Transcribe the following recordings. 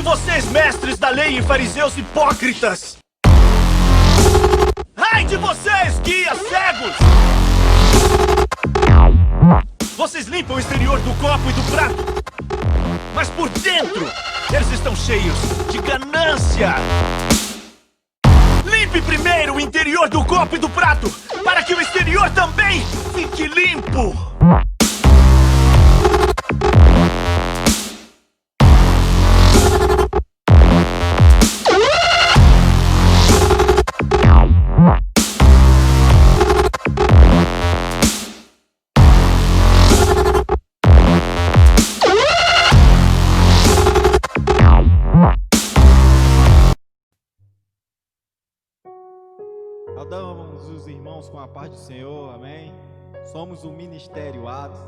vocês, mestres da lei e fariseus hipócritas! Ai de vocês, guias cegos! Vocês limpam o exterior do copo e do prato, mas por dentro, eles estão cheios de ganância! Limpe primeiro o interior do copo e do prato, para que o exterior também fique limpo! Saudamos os irmãos com a paz do Senhor, amém? Somos o Ministério Atos,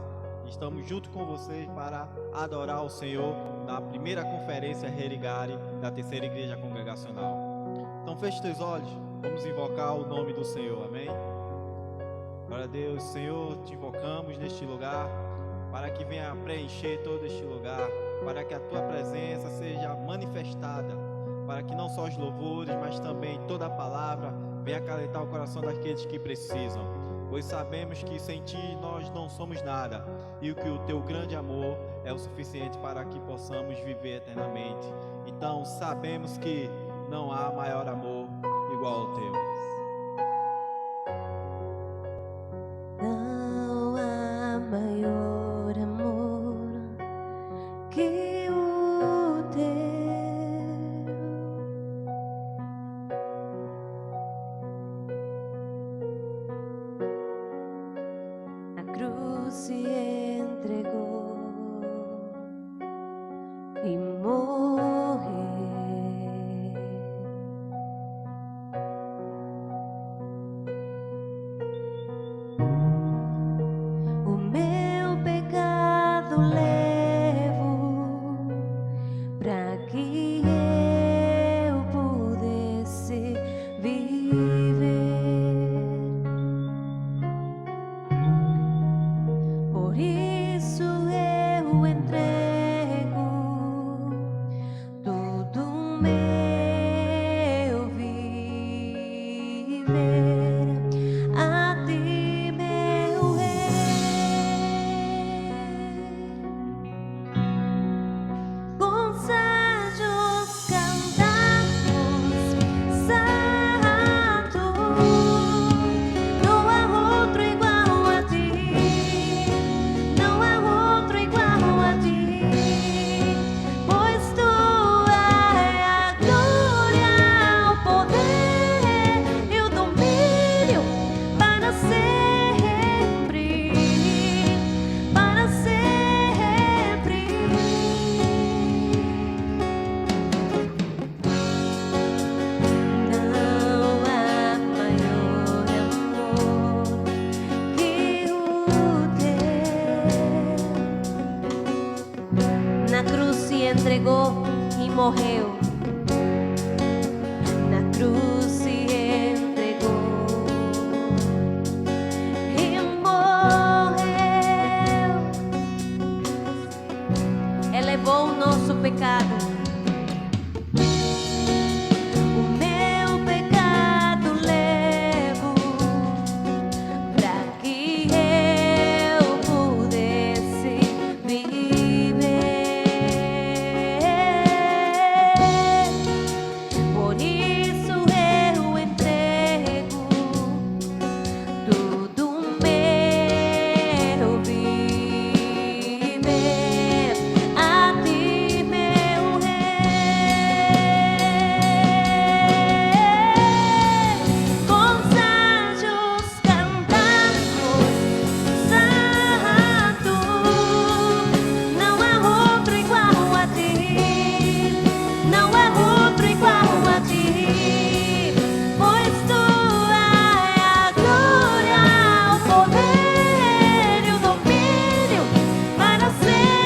estamos junto com vocês para adorar o Senhor na primeira conferência Religare da Terceira Igreja Congregacional. Então feche teus olhos, vamos invocar o nome do Senhor, amém? Glória a Deus, Senhor, te invocamos neste lugar, para que venha preencher todo este lugar, para que a tua presença seja manifestada, para que não só os louvores, mas também toda a palavra venha acalentar o coração daqueles que precisam, pois sabemos que sem ti nós não somos nada, e que o teu grande amor é o suficiente para que possamos viver eternamente. Então sabemos que não há maior amor igual ao teu. Não há maior amor que o teu. Na cruz se entregou e morreu. O meu pecado levo para que eu pudesse viver. Por isso eu entrego tudo meu viver a ti, meu Rei. Com sejos cantamos santo, não há outro igual a ti, não há outro igual a ti, pois tua é a glória, o poder e o domínio para sempre, para sempre. Não há maior amor que o teu. Na cruz se entregou e morreu. Na cruz se entregou e morreu. Elevou o nosso pecado. O meu pecado levo para que eu pudesse viver. Por isso eu entrego tudo meu viver a ti, meu Rei. Com sejos cantamos santo, não há outro igual a ti, não há outro igual a ti, pois tua é a glória, o poder e o domínio para sempre.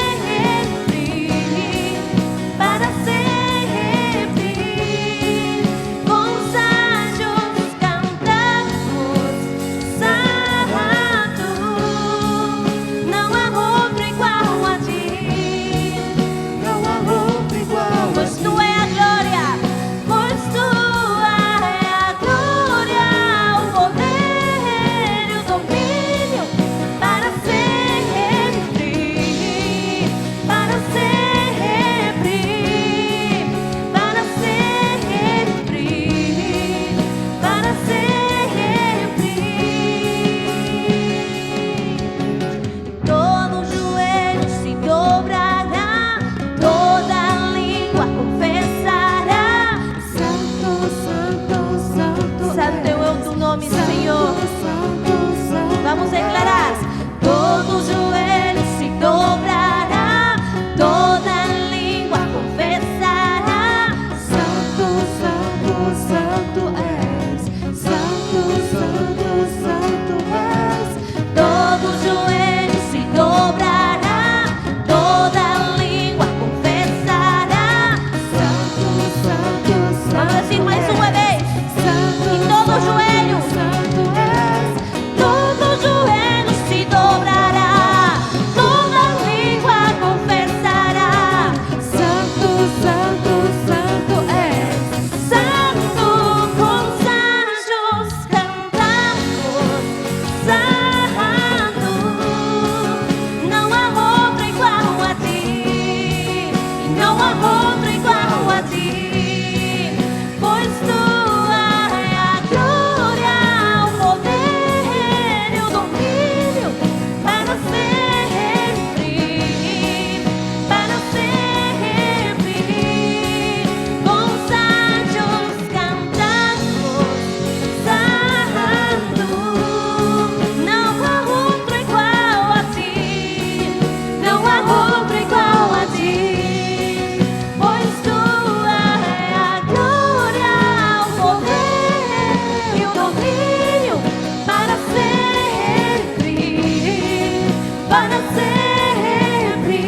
sempre,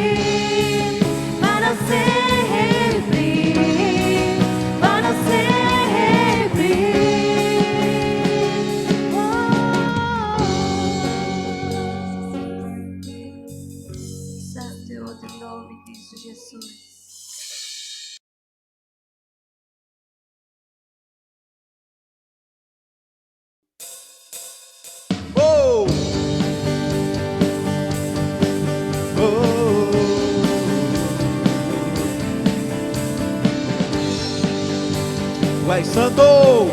para sempre, para sempre. Santo é outro nome, Cristo Jesus. Oh! Oh! Tu és santo!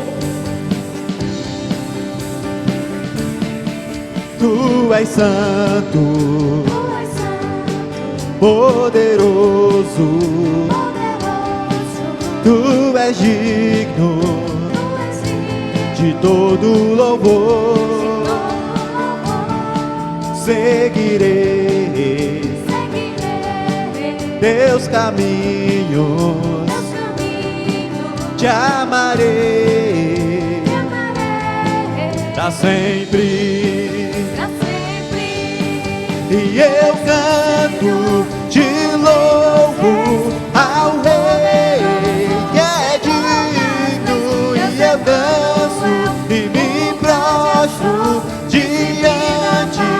Tu és santo, Tu és santo, poderoso, poderoso, tu és digno Tu és digno de todo louvor. de todo louvor. Seguirei Seguirei teus caminhos, teus caminhos, te amarei te amarei pra sempre. pra sempre. E eu canto, te louvo ao Rei que é digno. E eu danço e me prostro diante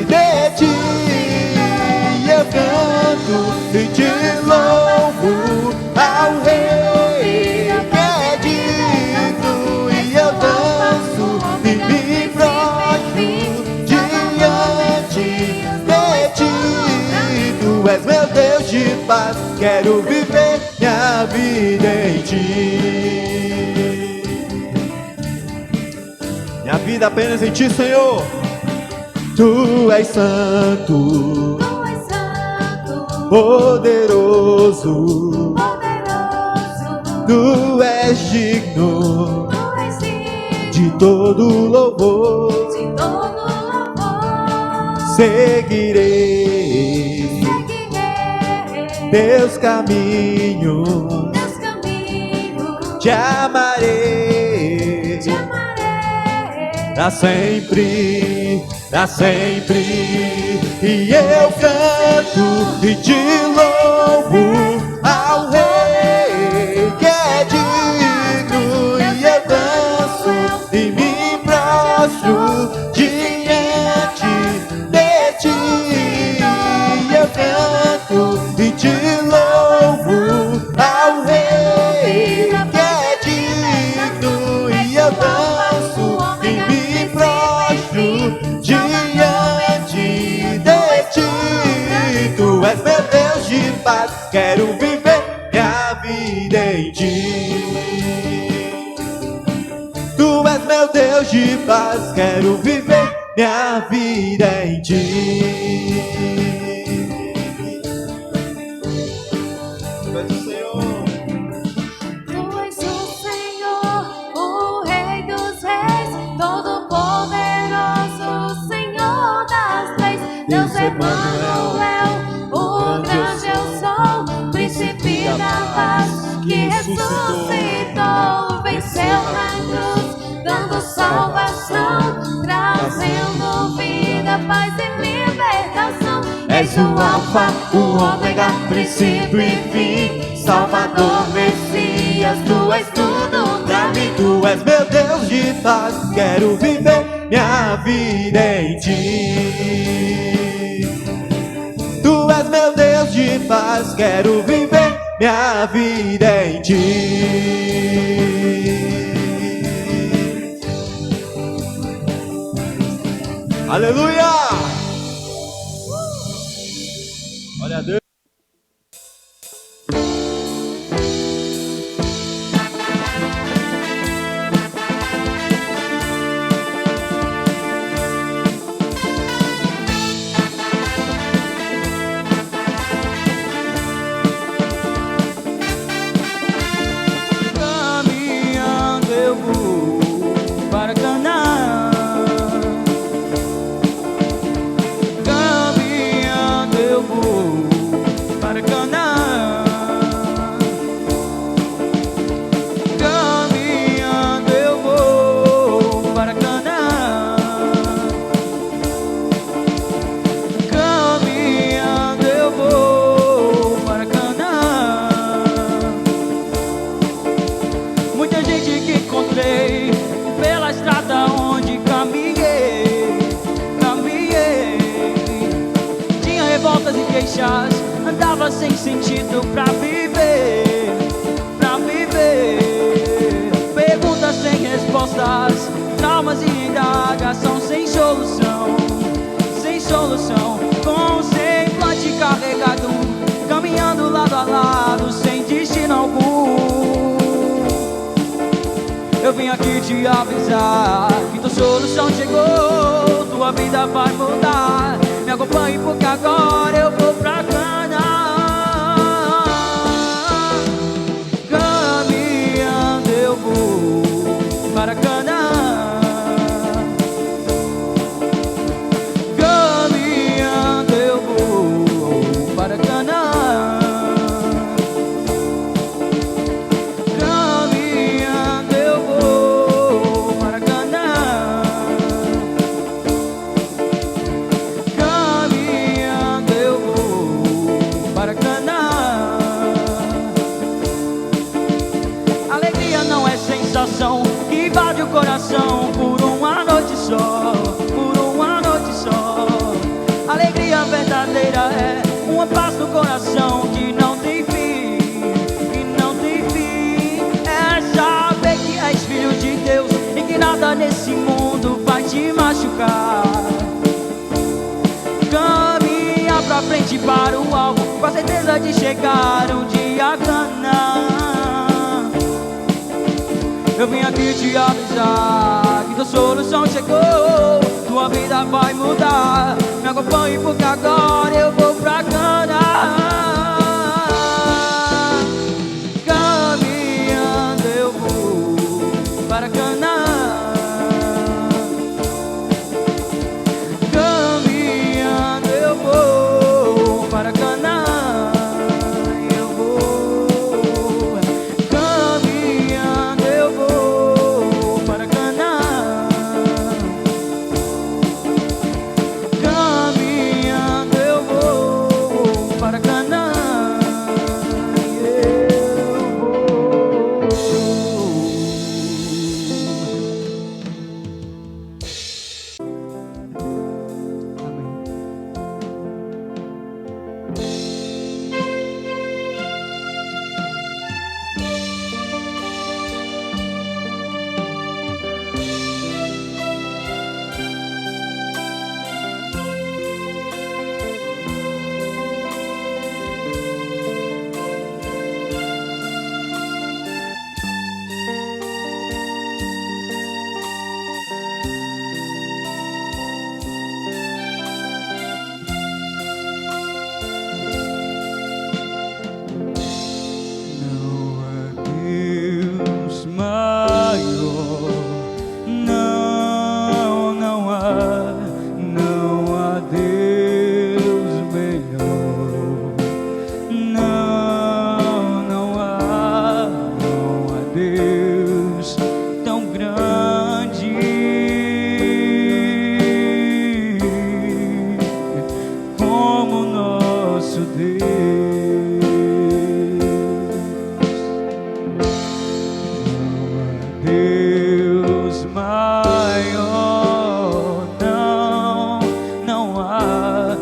de ti. E eu canto e te louvo ao Rei que é digno. E eu danço e me prostro diante de ti. Tu és meu Deus de paz, quero viver minha vida em ti. Minha vida apenas em ti, Senhor. Tu és santo, Tu és santo, poderoso, poderoso, tu és digno Tu és digno de todo louvor. de todo louvor. Seguirei Seguirei teus caminhos, teus caminhos, te amarei te amarei pra sempre, pra sempre. E eu canto e te louvo ao Rei que é digno. E eu danço e me prostro diante de ti. E eu canto e te louvo ao Rei que é digno. E eu danço e me prostro diante de ti. Tu és meu Deus de paz, quero viver minha vida em ti. Tu és meu Deus de paz, quero viver minha vida em ti. Tu és o Senhor. Tu és o Senhor, o Rei dos Reis, Todo-Poderoso, Senhor das leis. Deus Emanuel, o grande eu sou, Príncipe da paz, que ressuscitou, venceu na cruz, dando salvação, trazendo vida, paz e libertação. És o Alfa, o Ômega, princípio e fim, Salvador, Messias, tu és tudo pra mim. Tu és meu Deus de paz, quero viver minha vida em ti. Tu és meu Deus de paz, quero viver minha vida em ti. Aleluia! Glória a Deus. Caminhando eu vou para Canaã. Caminhando eu vou revoltas e queixas, andava sem sentido pra viver, pra viver. Perguntas sem respostas, traumas e indagação sem solução, sem solução. Com um semblante carregado, caminhando lado a lado, sem destino algum. Eu vim aqui te avisar que tua solução chegou, tua vida vai mudar. Me acompanhe porque agora eu vou pra Canaã. Caminhando eu vou para Canaã. Caminhando eu vou para Canaã. Caminhando eu vou para Canaã. Caminhando eu vou para Canaã. Alegria não é sensação que invade o coração por uma noite só, por uma noite só. Alegria verdadeira é uma paz no coração que não tem fim, que não tem fim. É saber que és filho de Deus e que nada nesse mundo vai te machucar. Caminha pra frente para o alvo, com a certeza de chegar um dia a Canaã. Eu vim aqui te avisar que tua solução chegou, tua vida vai mudar. Me acompanhe porque agora eu vou pra Canaã. Caminhando eu vou para Canaã. Caminhando eu vou para Canaã. Eu vou. Caminhando eu vou para Canaã. Caminhando eu vou para Canaã. Não há Deus maior, não há Deus melhor, não há Deus tão grande como nosso Deus. Deus maior, não há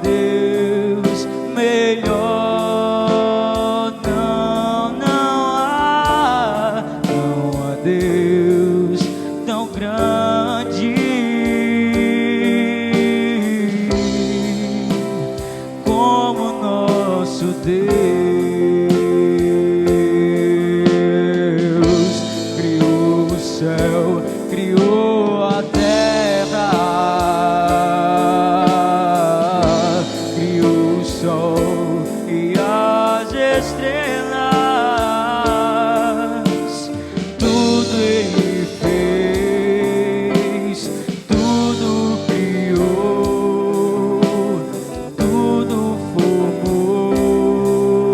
Deus melhor, não há Deus tão grande como nosso Deus. Criou o céu, criou a terra, criou o sol e as estrelas. Tudo Ele fez, tudo criou, tudo formou.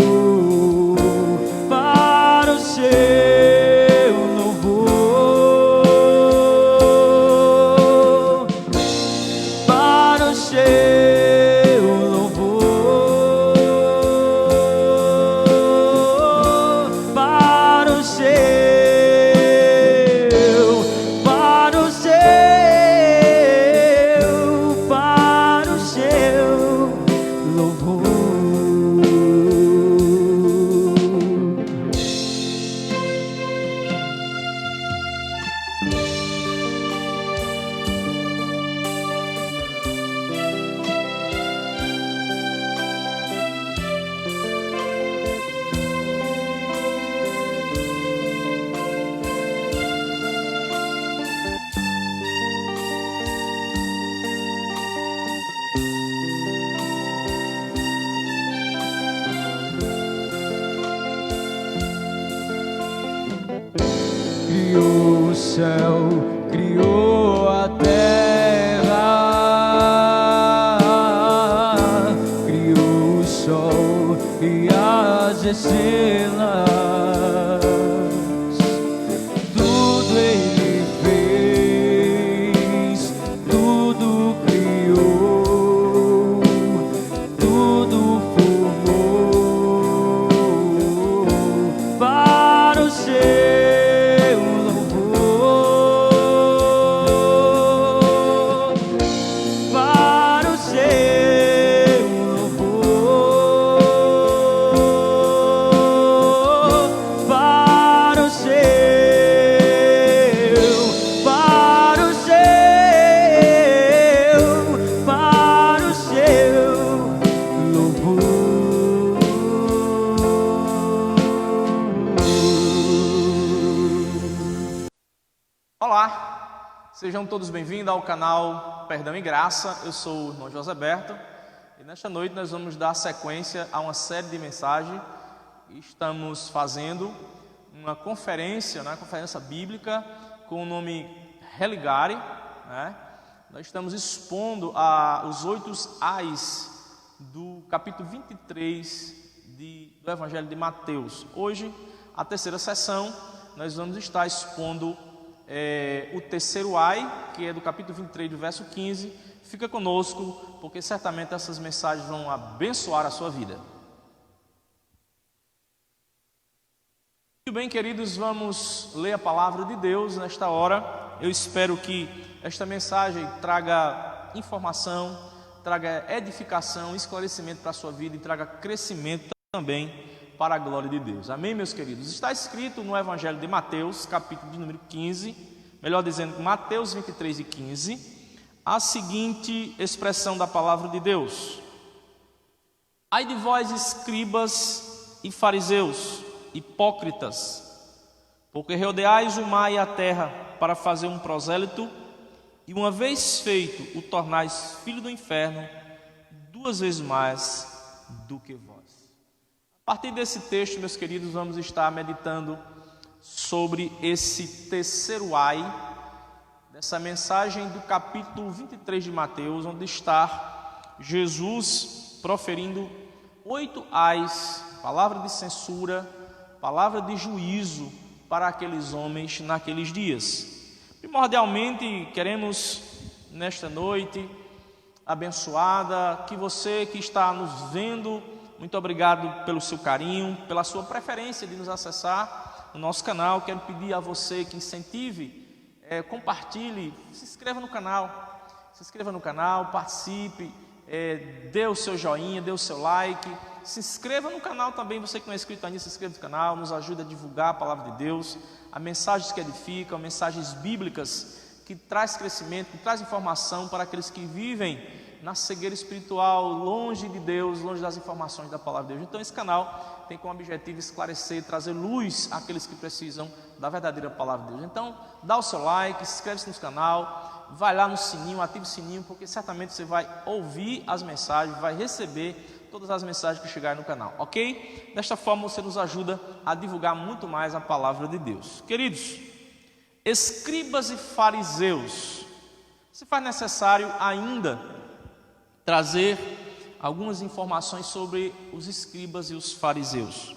estrelas, tudo Ele fez, tudo criou, tudo formou para o seu louvor, para o seu Olá, sejam todos bem-vindos ao canal Perdão e Graça. Eu sou o irmão José Berto e nesta noite nós vamos dar sequência a uma série de mensagens. Estamos fazendo uma conferência, conferência bíblica com o nome Religare, Nós estamos expondo os 8 ais do capítulo 23 do Evangelho de Mateus. Hoje, a terceira sessão, nós vamos estar expondo o terceiro ai, que é do capítulo 23, do verso 15. Fica conosco, porque certamente essas mensagens vão abençoar a sua vida. Muito bem, queridos, vamos ler a palavra de Deus nesta hora. Eu espero que esta mensagem traga informação, traga edificação, esclarecimento para a sua vida e traga crescimento também para a glória de Deus. Amém, meus queridos? Está escrito no Evangelho de Mateus, capítulo de número 15, melhor dizendo, Mateus 23 e 15, a seguinte expressão da palavra de Deus: Ai de vós, escribas e fariseus, hipócritas, porque rodeais o mar e a terra para fazer um prosélito, e uma vez feito, o tornais filho do inferno, 2 vezes mais do que vós. A partir desse texto, meus queridos, vamos estar meditando sobre esse terceiro ai, dessa mensagem do capítulo 23 de Mateus, onde está Jesus proferindo 8 ais, palavra de censura, palavra de juízo para aqueles homens naqueles dias. Primordialmente, queremos nesta noite abençoada, que você que está nos vendo, muito obrigado pelo seu carinho, pela sua preferência de nos acessar no nosso canal. Quero pedir a você que incentive, compartilhe, se inscreva no canal, participe, dê o seu joinha, dê o seu like, se inscreva no canal também. Você que não é inscrito ainda, se inscreva no canal, nos ajuda a divulgar a palavra de Deus, a mensagens que edificam, mensagens bíblicas que traz crescimento, que traz informação para aqueles que vivem na cegueira espiritual, longe de Deus, longe das informações da palavra de Deus. Então esse canal tem como objetivo esclarecer, trazer luz àqueles que precisam da verdadeira palavra de Deus. Então dá o seu like, inscreve-se no canal, vai lá no sininho, ative o sininho, porque certamente você vai ouvir as mensagens, vai receber todas as mensagens que chegarem no canal, ok? Desta forma você nos ajuda a divulgar muito mais a palavra de Deus. Queridos, escribas e fariseus, se faz necessário ainda trazer algumas informações sobre os escribas e os fariseus.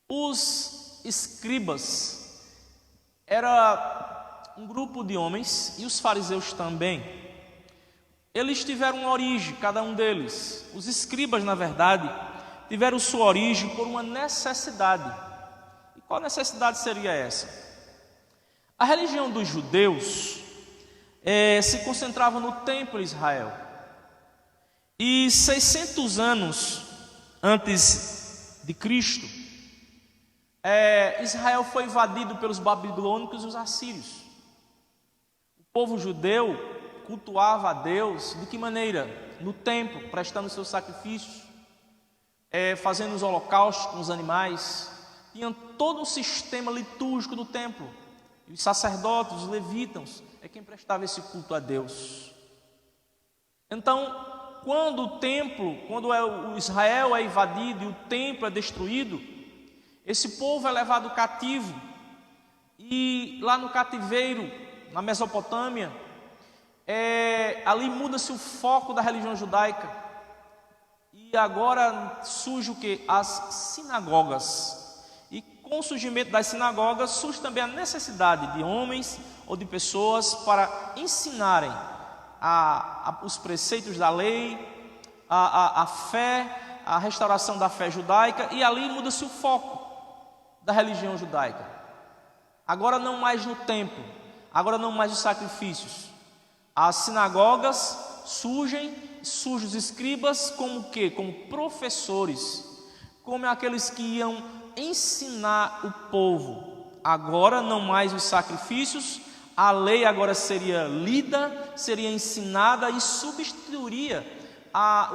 Os escribas era um grupo de homens, e os fariseus também. Eles tiveram uma origem, cada um deles. Os escribas, na verdade, tiveram sua origem por uma necessidade. E qual necessidade seria essa? A religião dos judeus se concentrava no templo de Israel. E 600 anos antes de Cristo, Israel foi invadido pelos babilônicos e os assírios. O povo judeu cultuava a Deus de que maneira? No templo, prestando seus sacrifícios, fazendo os holocaustos com os animais. Tinha todo um sistema litúrgico do templo. E os sacerdotes, os levitas, é quem prestava esse culto a Deus. Então, quando o Israel é invadido e o templo é destruído, esse povo é levado cativo. E lá no cativeiro, na Mesopotâmia, ali muda-se o foco da religião judaica. E e agora surge o quê? As sinagogas. E com o surgimento das sinagogas surge também a necessidade de homens ou de pessoas para ensinarem os preceitos da lei, a fé, a restauração da fé judaica, e ali muda-se o foco da religião judaica. Agora não mais no templo, agora não mais os sacrifícios. As sinagogas surgem os escribas como o quê? Como professores, como aqueles que iam ensinar o povo. Agora não mais os sacrifícios, a lei agora seria lida, seria ensinada e substituiria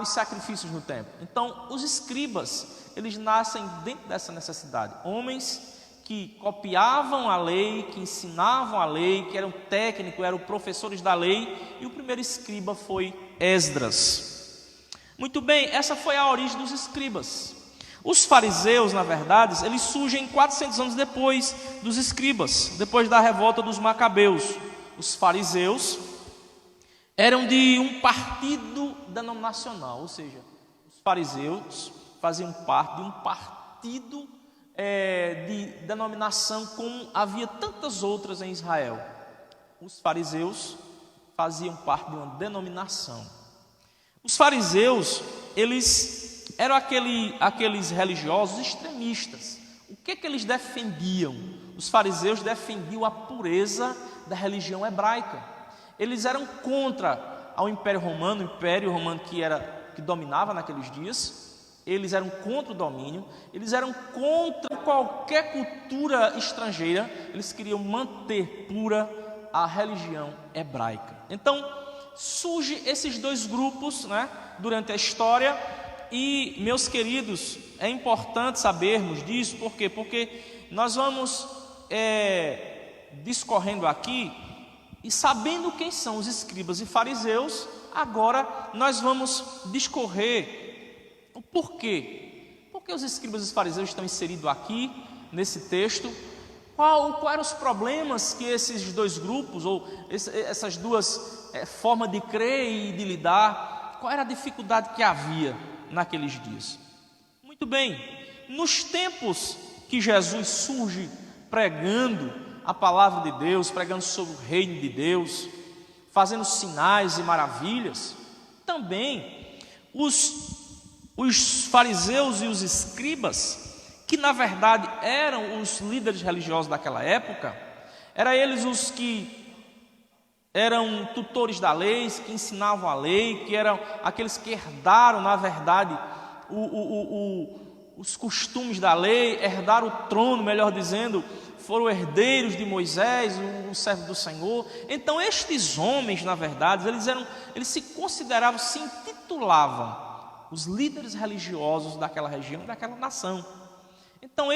os sacrifícios no templo. Então, os escribas, eles nascem dentro dessa necessidade. Homens que copiavam a lei, que ensinavam a lei, que eram técnicos, eram professores da lei, e o primeiro escriba foi Esdras. Muito bem, essa foi a origem dos escribas. Os fariseus, na verdade, eles surgem 400 anos depois dos escribas, depois da revolta dos macabeus. Os fariseus eram de um partido denominacional, ou seja, os fariseus faziam parte de um partido de denominação, como havia tantas outras em Israel. Os fariseus faziam parte de uma denominação. Os fariseus, eles eram aqueles religiosos extremistas. O que eles defendiam? Os fariseus defendiam a pureza da religião hebraica. Eles eram contra ao Império Romano, que dominava naqueles dias. Eles eram contra o domínio, eles eram contra qualquer cultura estrangeira, eles queriam manter pura a religião hebraica. Então, surgem esses dois grupos, né, durante a história, e, meus queridos, é importante sabermos disso, por quê? Porque nós vamos discorrendo aqui, e sabendo quem são os escribas e fariseus, agora nós vamos discorrer o porquê. Por que os escribas e os fariseus estão inseridos aqui, nesse texto? Quais eram os problemas que esses dois grupos, ou essas duas formas de crer e de lidar, qual era a dificuldade que havia naqueles dias? Muito bem, nos tempos que Jesus surge pregando a palavra de Deus, pregando sobre o reino de Deus, fazendo sinais e maravilhas, também os fariseus e os escribas, que na verdade eram os líderes religiosos daquela época, eram eles os que eram tutores da lei, que ensinavam a lei, que eram aqueles que herdaram, na verdade, os costumes da lei, herdaram o trono, melhor dizendo, foram herdeiros de Moisés, o servo do Senhor. Então estes homens, na verdade, eles se consideravam, se intitulavam os líderes religiosos daquela região, daquela nação. Então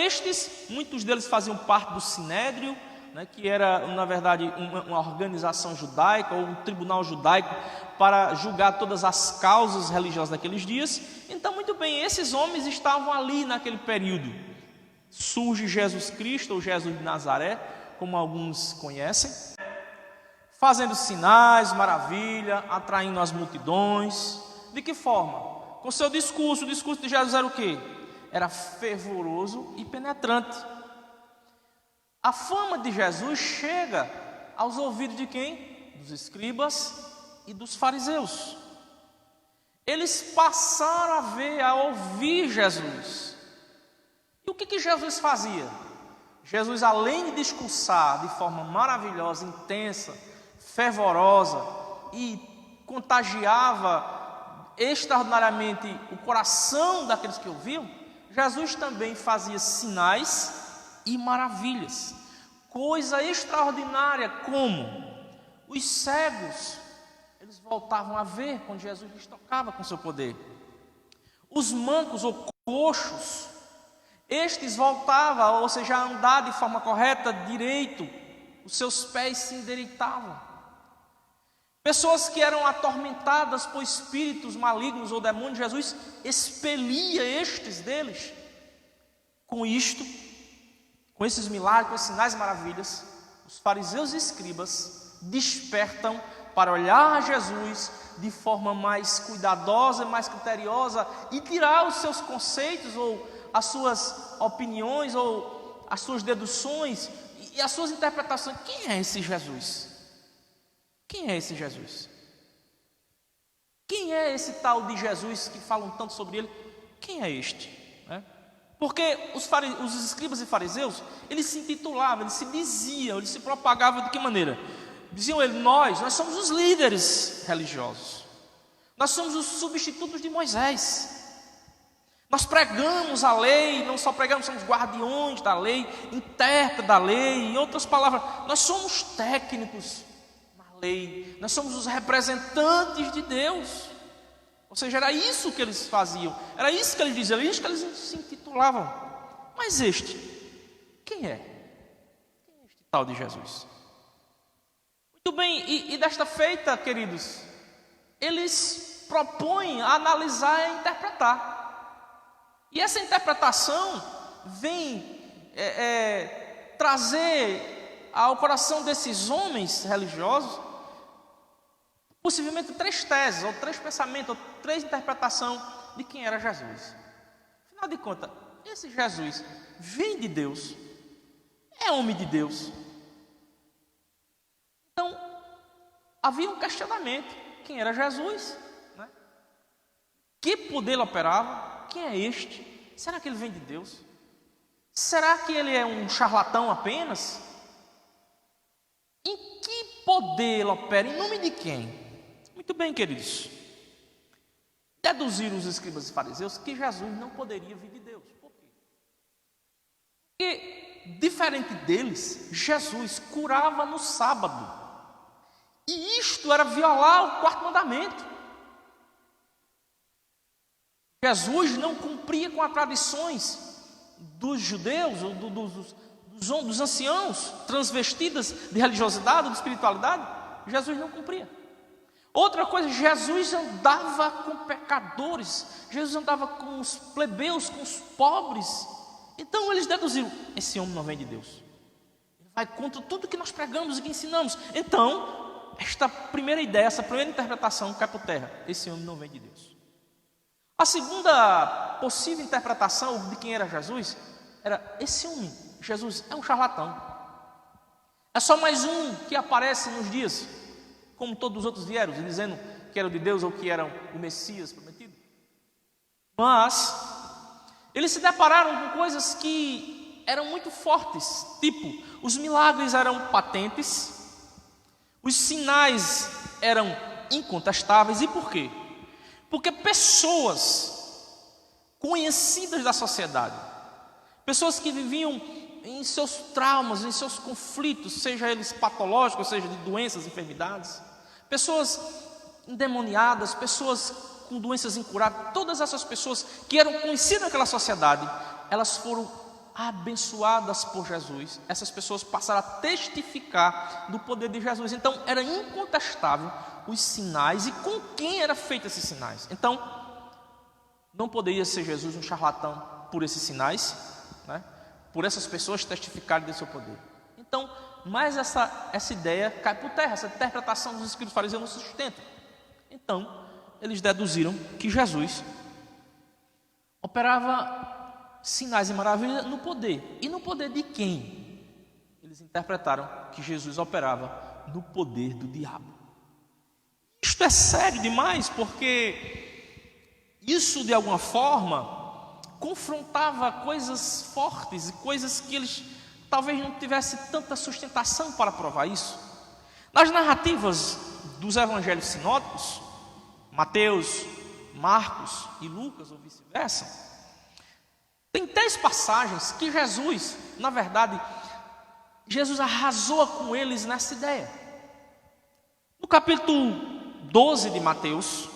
muitos deles faziam parte do Sinédrio, né, que era, na verdade, uma organização judaica, ou um tribunal judaico, para julgar todas as causas religiosas daqueles dias. Então, muito bem, esses homens estavam ali naquele período. Surge Jesus Cristo, ou Jesus de Nazaré, como alguns conhecem, fazendo sinais, maravilha, atraindo as multidões. De que forma? Com seu discurso. O discurso de Jesus era o quê? Era fervoroso e penetrante. A fama de Jesus chega aos ouvidos de quem? Dos escribas e dos fariseus. Eles passaram a ouvir Jesus. E o que Jesus fazia? Jesus, além de discursar de forma maravilhosa, intensa, fervorosa, e contagiava extraordinariamente o coração daqueles que ouviam, Jesus também fazia sinais e maravilhas, coisa extraordinária, como os cegos, eles voltavam a ver quando Jesus lhes tocava com seu poder. Os mancos ou coxos, estes voltavam, ou seja, a andar de forma correta, direito, os seus pés se endireitavam. Pessoas que eram atormentadas por espíritos malignos ou demônios, Jesus expelia estes deles. Com isto, com esses milagres, com esses sinais e maravilhas, os fariseus e escribas despertam para olhar Jesus de forma mais cuidadosa, mais criteriosa e tirar os seus conceitos ou as suas opiniões ou as suas deduções e as suas interpretações. Quem é esse Jesus? Quem é esse Jesus? Quem é esse tal de Jesus que falam tanto sobre ele? Quem é este? Porque os escribas e fariseus, eles se intitulavam, eles se diziam, eles se propagavam de que maneira? Diziam eles, nós somos os líderes religiosos. Nós somos os substitutos de Moisés. Nós pregamos a lei, não só pregamos, somos guardiões da lei, intérpretes da lei. Em outras palavras, nós somos técnicos na lei. Nós somos os representantes de Deus. Ou seja, era isso que eles faziam. Era isso que eles diziam, era isso que eles se intitulavam. Mas este, quem é? Quem é este tal de Jesus? Muito bem, e desta feita, queridos, eles propõem a analisar e a interpretar. E essa interpretação vem trazer ao coração desses homens religiosos, possivelmente 3 teses, ou 3 pensamentos, ou 3 interpretações de quem era Jesus. Afinal de contas, esse Jesus vem de Deus, é homem de Deus. Então, havia um questionamento: quem era Jesus? Né? Que poder ele operava? Quem é este? Será que ele vem de Deus? Será que ele é um charlatão apenas? Em que poder ele opera? Em nome de quem? Muito bem, queridos. Deduziram os escribas e fariseus que Jesus não poderia vir de Deus. Por quê? Porque, diferente deles, Jesus curava no sábado. E isto era violar o 4º mandamento. Jesus não cumpria com as tradições dos judeus, ou dos anciãos, transvestidas de religiosidade, de espiritualidade. Jesus não cumpria. Outra coisa, Jesus andava com pecadores, Jesus andava com os plebeus, com os pobres. Então eles deduziram: esse homem não vem de Deus, ele vai contra tudo que nós pregamos e que ensinamos. Então, esta primeira ideia, essa primeira interpretação cai por terra: esse homem não vem de Deus. A segunda possível interpretação de quem era Jesus era: esse homem, Jesus, é um charlatão, é só mais um que aparece nos dias, como todos os outros vieram, dizendo que eram de Deus ou que eram o Messias prometido. Mas eles se depararam com coisas que eram muito fortes, tipo, os milagres eram patentes, os sinais eram incontestáveis. E por quê? Porque pessoas conhecidas da sociedade, pessoas que viviam em seus traumas, em seus conflitos, seja eles patológicos, seja de doenças, enfermidades, pessoas endemoniadas, pessoas com doenças incuráveis, todas essas pessoas que eram conhecidas naquela sociedade, elas foram abençoadas por Jesus. Essas pessoas passaram a testificar do poder de Jesus. Então era incontestável os sinais e com quem eram feitos esses sinais. Então não poderia ser Jesus um charlatão por esses sinais, né? Por essas pessoas testificarem do seu poder. Então, mas essa ideia cai por terra, essa interpretação dos escribas e fariseus não se sustenta. Então, eles deduziram que Jesus operava sinais e maravilhas no poder. E no poder de quem? Eles interpretaram que Jesus operava no poder do diabo. Isto é sério demais, porque isso de alguma forma confrontava coisas fortes e coisas que eles talvez não tivessem tanta sustentação para provar isso. Nas narrativas dos evangelhos sinóticos, Mateus, Marcos e Lucas, ou vice-versa, tem 3 passagens que Jesus, na verdade, Jesus arrasou com eles nessa ideia. No capítulo 12 de Mateus,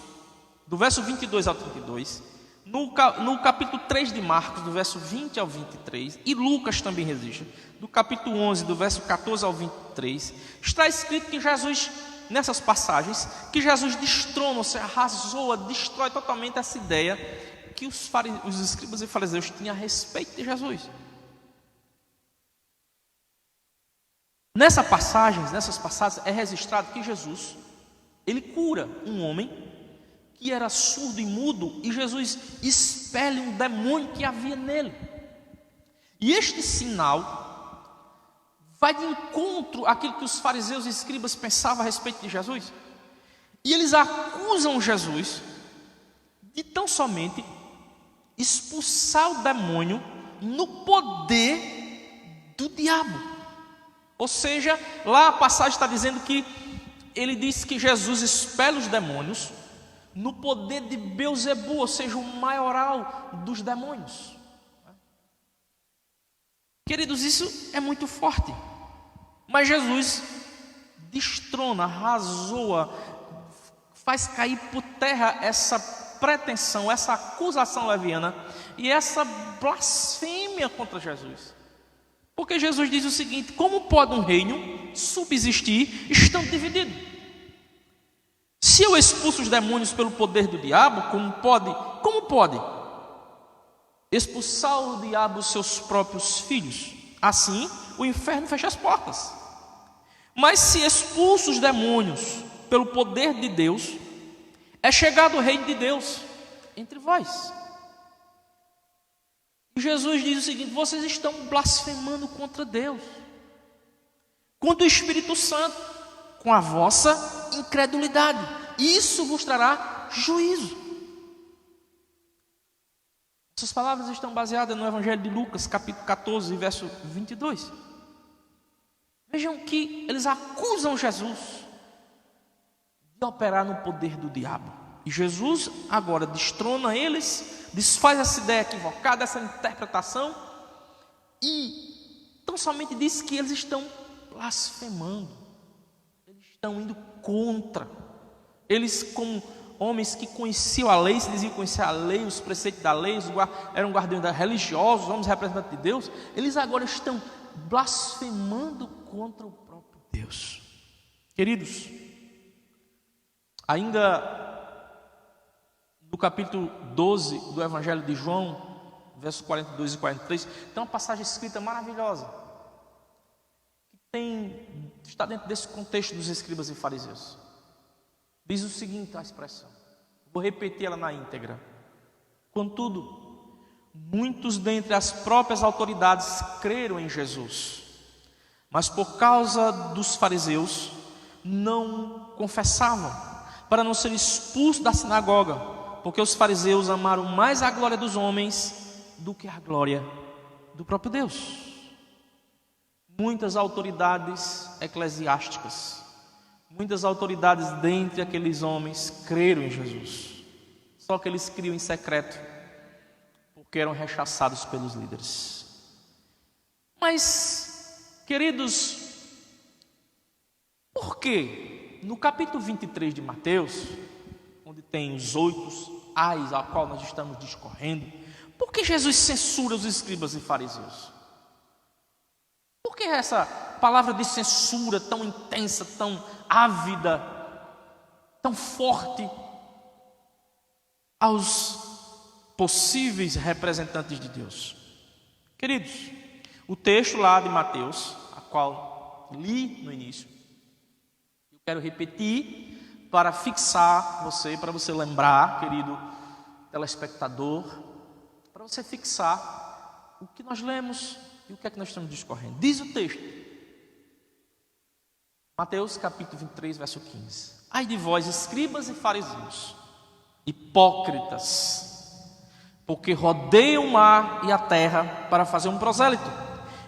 do verso 22 ao 32, no capítulo 3 de Marcos, do verso 20 ao 23, e Lucas também registra, do capítulo 11, do verso 14 ao 23, está escrito que Jesus, nessas passagens, que Jesus destrona, ou seja, arrasou, destrói totalmente essa ideia que os escribas e fariseus tinham a respeito de Jesus. Nessas passagens é registrado que Jesus ele cura um homem que era surdo e mudo, e Jesus expele um demônio que havia nele. E este sinal vai de encontro àquilo que os fariseus e escribas pensavam a respeito de Jesus. E eles acusam Jesus de tão somente expulsar o demônio no poder do diabo. Ou seja, lá a passagem está dizendo que ele diz que Jesus expele os demônios no poder de Beelzebu, ou seja, o maioral dos demônios. Queridos, isso é muito forte. Mas Jesus destrona, razoa, faz cair por terra essa pretensão, essa acusação leviana e essa blasfêmia contra Jesus. Porque Jesus diz o seguinte: como pode um reino subsistir estando dividido? Se eu expulso os demônios pelo poder do diabo, como pode expulsar o diabo os seus próprios filhos? Assim, o inferno fecha as portas. Mas se expulso os demônios pelo poder de Deus, é chegado o reino de Deus entre vós. E Jesus diz o seguinte: vocês estão blasfemando contra Deus, contra o Espírito Santo, com a vossa incredulidade. Isso vos trará juízo. Essas palavras estão baseadas no Evangelho de Lucas, capítulo 14, verso 22. Vejam que eles acusam Jesus de operar no poder do diabo. E Jesus agora destrona eles, desfaz essa ideia equivocada, essa interpretação, e tão somente diz que eles estão blasfemando, eles estão indo contra. Eles, como homens que conheciam a lei, se diziam conhecer a lei, os preceitos da lei, eram guardiões religiosos, homens representantes de Deus, eles agora estão blasfemando contra o próprio Deus. Queridos, ainda no capítulo 12 do Evangelho de João, versos 42 e 43, tem uma passagem escrita maravilhosa, que está dentro desse contexto dos escribas e fariseus. Diz o seguinte, a expressão, vou repetir ela na íntegra: contudo, muitos dentre as próprias autoridades creram em Jesus, mas por causa dos fariseus não confessavam, para não ser expulsos da sinagoga, porque os fariseus amaram mais a glória dos homens do que a glória do próprio Deus. Muitas autoridades eclesiásticas, muitas autoridades dentre aqueles homens creram em Jesus, só que eles criam em secreto, porque eram rechaçados pelos líderes. Mas, queridos, por que no capítulo 23 de Mateus, onde tem os 8 ais ao qual nós estamos discorrendo, por que Jesus censura os escribas e fariseus? Por que essa palavra de censura tão intensa, tão ávida, tão forte aos possíveis representantes de Deus? Queridos, o texto lá de Mateus, a qual li no início, eu quero repetir para fixar você, para você lembrar, querido telespectador, para você fixar o que nós lemos e o que é que nós estamos discorrendo. Diz o texto, Mateus capítulo 23, verso 15: ai de vós, escribas e fariseus, hipócritas, porque rodeiam o mar e a terra para fazer um prosélito.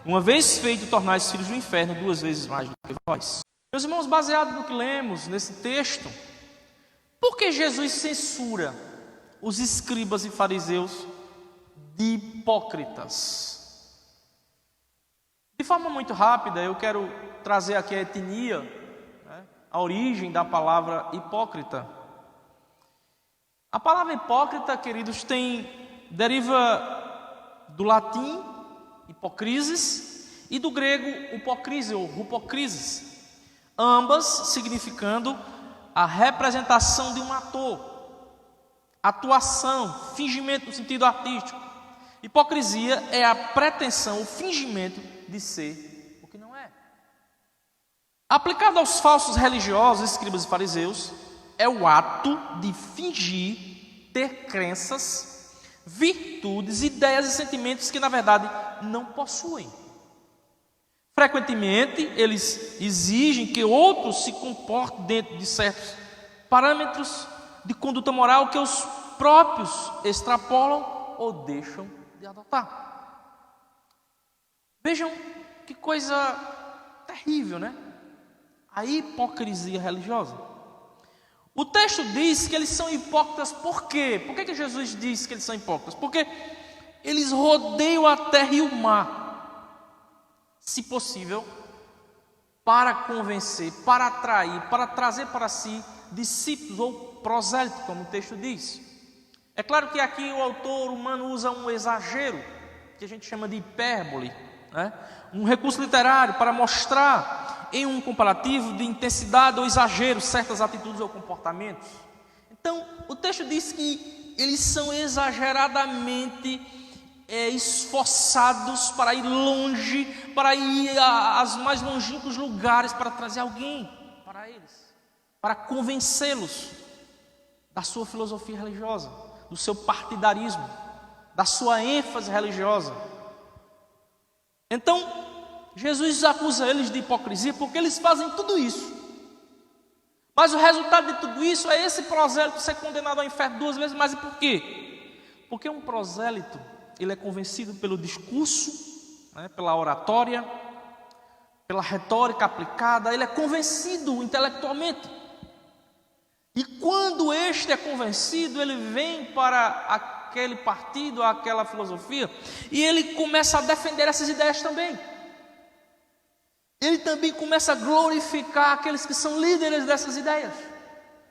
Uma vez feito, tornais filhos do inferno 2 vezes mais do que vós. Meus irmãos, baseado no que lemos nesse texto, por que Jesus censura os escribas e fariseus de hipócritas? De forma muito rápida, eu quero trazer aqui a etnia, a origem da palavra hipócrita. A palavra hipócrita, queridos, deriva do latim hipocrisis e do grego upokrise ou rupokrisis, ambas significando a representação de um ator, atuação, fingimento no sentido artístico. Hipocrisia é a pretensão, o fingimento de ser o que não é. Aplicado aos falsos religiosos, escribas e fariseus, é o ato de fingir ter crenças, virtudes, ideias e sentimentos que na verdade não possuem. Frequentemente, eles exigem que outros se comportem dentro de certos parâmetros de conduta moral que os próprios extrapolam ou deixam de adotar. Vejam que coisa terrível, né? A hipocrisia religiosa. O texto diz que eles são hipócritas por quê? Por que Jesus diz que eles são hipócritas? Porque eles rodeiam a terra e o mar, se possível, para convencer, para atrair, para trazer para si discípulos ou prosélitos, como o texto diz. É claro que aqui o autor humano usa um exagero, que a gente chama de hipérbole, né? Um recurso literário para mostrar em um comparativo de intensidade ou exagero certas atitudes ou comportamentos. Então, o texto diz que eles são exageradamente esforçados para ir longe, para ir aos mais longínquos lugares, para trazer alguém para eles, para convencê-los da sua filosofia religiosa, do seu partidarismo, da sua ênfase religiosa. Então, Jesus acusa eles de hipocrisia porque eles fazem tudo isso. Mas o resultado de tudo isso é esse prosélito ser condenado ao inferno 2 vezes mais. E por quê? Porque um prosélito, ele é convencido pelo discurso, né, pela oratória, pela retórica aplicada, ele é convencido intelectualmente. E quando este é convencido, ele vem para aquele partido, aquela filosofia, e ele começa a defender essas ideias também. Ele também começa a glorificar aqueles que são líderes dessas ideias.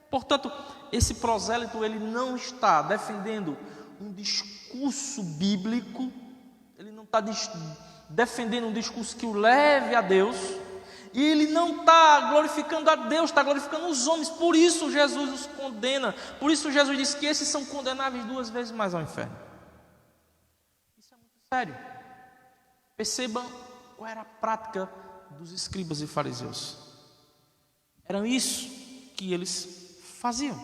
Portanto, esse prosélito, ele não está defendendo um discurso bíblico, ele não está defendendo um discurso que o leve a Deus, e ele não está glorificando a Deus, está glorificando os homens. Por isso Jesus os condena, por isso Jesus diz que esses são condenáveis 2 vezes mais ao inferno. Isso é muito sério. Percebam qual era a prática dos escribas e fariseus. Era isso que eles faziam.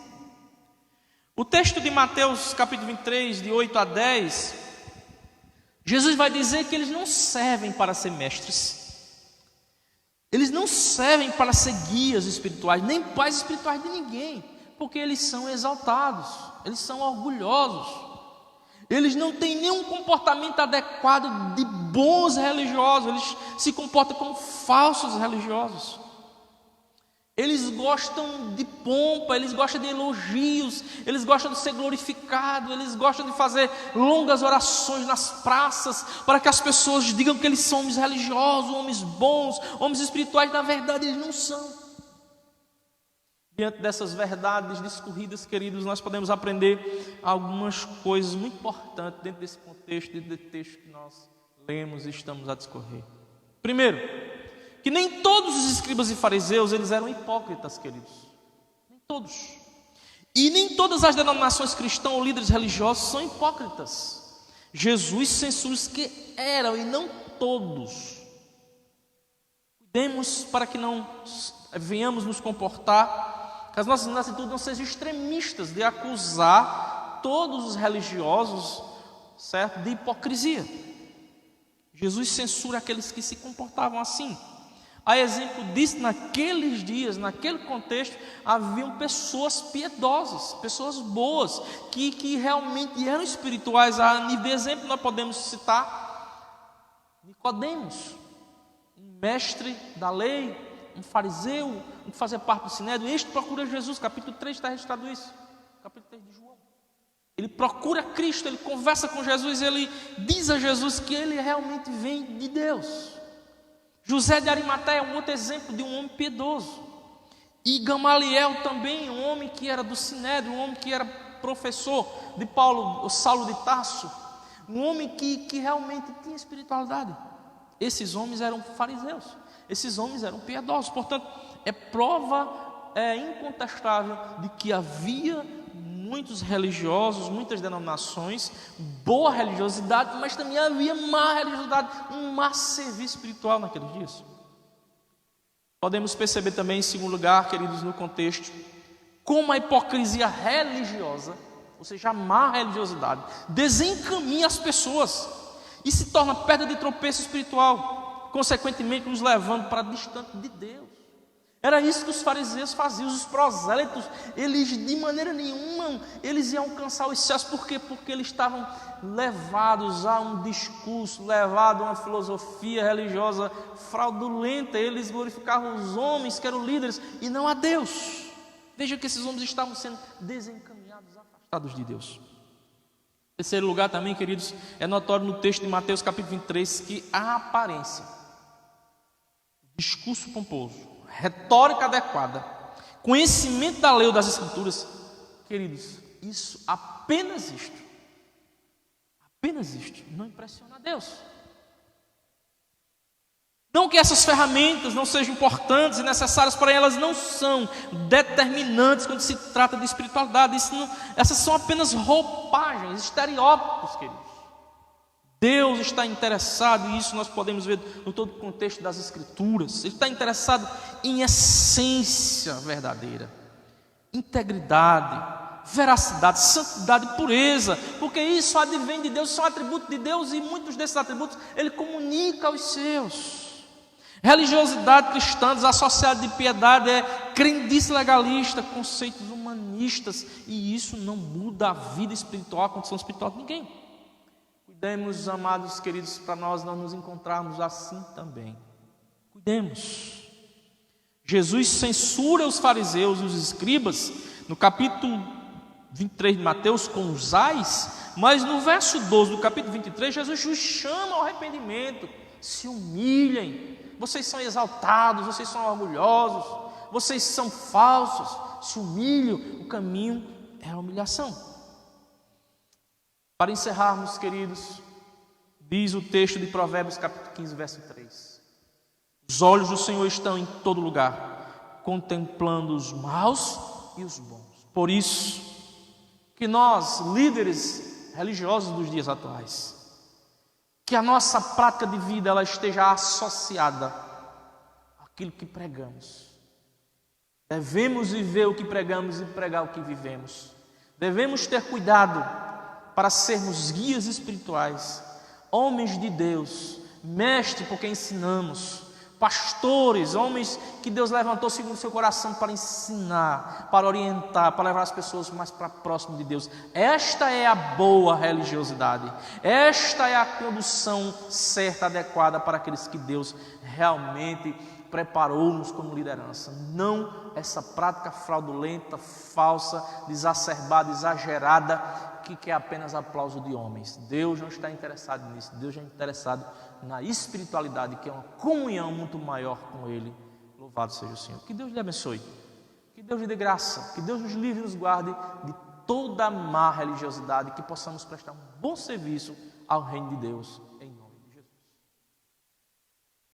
O texto de Mateus capítulo 23, de 8 a 10, Jesus vai dizer que eles não servem para ser mestres, eles não servem para ser guias espirituais, nem pais espirituais de ninguém, porque eles são exaltados, eles são orgulhosos, eles não têm nenhum comportamento adequado de bons religiosos, eles se comportam como falsos religiosos. Eles gostam de pompa, eles gostam de elogios, eles gostam de ser glorificados, eles gostam de fazer longas orações nas praças, para que as pessoas digam que eles são homens religiosos, homens bons, homens espirituais. Na verdade eles não são. Diante dessas verdades discorridas, queridos, nós podemos aprender algumas coisas muito importantes dentro desse contexto, dentro desse texto que nós lemos e estamos a discorrer. Primeiro, que nem todos os escribas e fariseus, eles eram hipócritas, queridos. Nem todos. E nem todas as denominações cristãs ou líderes religiosos são hipócritas. Jesus censura os que eram e não todos. Cuidemos para que não venhamos nos comportar, que as nossas atitudes não sejam extremistas de acusar todos os religiosos, certo, de hipocrisia. Jesus censura aqueles que se comportavam assim. A exemplo disso, naqueles dias, naquele contexto, haviam pessoas piedosas, pessoas boas, que realmente eram espirituais. A nível de exemplo, nós podemos citar Nicodemos, um mestre da lei, um fariseu, um que fazia parte do sinédrio. Este procura Jesus, capítulo 3 está registrado isso, capítulo 3 de João. Ele procura Cristo, ele conversa com Jesus, ele diz a Jesus que ele realmente vem de Deus. José de Arimateia é um outro exemplo de um homem piedoso. E Gamaliel também, um homem que era do sinédrio, um homem que era professor de Saulo de Tarso, um homem que realmente tinha espiritualidade. Esses homens eram fariseus, esses homens eram piedosos. Portanto, é prova incontestável de que havia muitos religiosos, muitas denominações, boa religiosidade, mas também havia má religiosidade, um má serviço espiritual naqueles dias. Podemos perceber também, em segundo lugar, queridos, no contexto, como a hipocrisia religiosa, ou seja, a má religiosidade, desencaminha as pessoas e se torna pedra de tropeço espiritual, consequentemente nos levando para distante de Deus. Era isso que os fariseus faziam, os prosélitos, eles de maneira nenhuma, eles iam alcançar os céus. Por quê? Porque eles estavam levados a um discurso, levados a uma filosofia religiosa fraudulenta. Eles glorificavam os homens que eram líderes e não a Deus. Veja que esses homens estavam sendo desencaminhados, afastados de Deus. Em terceiro lugar também, queridos, é notório no texto de Mateus capítulo 23 que a aparência, discurso pomposo, retórica adequada, conhecimento da lei ou das escrituras, queridos, isso apenas isto, não impressiona a Deus. Não que essas ferramentas não sejam importantes e necessárias, porém elas não são determinantes quando se trata de espiritualidade. Essas são apenas roupagens, estereótipos, queridos. Deus está interessado, e isso nós podemos ver no todo o contexto das Escrituras. Ele está interessado em essência verdadeira, integridade, veracidade, santidade e pureza, porque isso advém de Deus, são atributos de Deus, e muitos desses atributos Ele comunica aos seus. Religiosidade cristã desassociada de piedade é crendice legalista, conceitos humanistas, e isso não muda a vida espiritual, a condição espiritual de ninguém. Cuidemos, amados queridos, para nós não nos encontrarmos assim também. Cuidemos. Jesus censura os fariseus e os escribas no capítulo 23 de Mateus com os ais, mas no verso 12 do capítulo 23, Jesus os chama ao arrependimento. Se humilhem, vocês são exaltados, vocês são orgulhosos, vocês são falsos, se humilhem, o caminho é a humilhação. Para encerrarmos, queridos, diz o texto de Provérbios capítulo 15, verso 3: os olhos do Senhor estão em todo lugar, contemplando os maus e os bons. Por isso que nós, líderes religiosos dos dias atuais, que a nossa prática de vida ela esteja associada àquilo que pregamos. Devemos viver o que pregamos e pregar o que vivemos. Devemos ter cuidado para sermos guias espirituais, homens de Deus, mestres porque ensinamos, pastores, homens que Deus levantou segundo o seu coração para ensinar, para orientar, para levar as pessoas mais para próximo de Deus. Esta é a boa religiosidade, esta é a condução certa, adequada para aqueles que Deus realmente preparou-nos como liderança. Não essa prática fraudulenta, falsa, exacerbada, exagerada, que quer apenas aplauso de homens. Deus não está interessado nisso. Deus já está interessado na espiritualidade, que é uma comunhão muito maior com Ele. Louvado seja o Senhor. Que Deus lhe abençoe, que Deus lhe dê graça, que Deus nos livre e nos guarde de toda má religiosidade, que possamos prestar um bom serviço ao reino de Deus.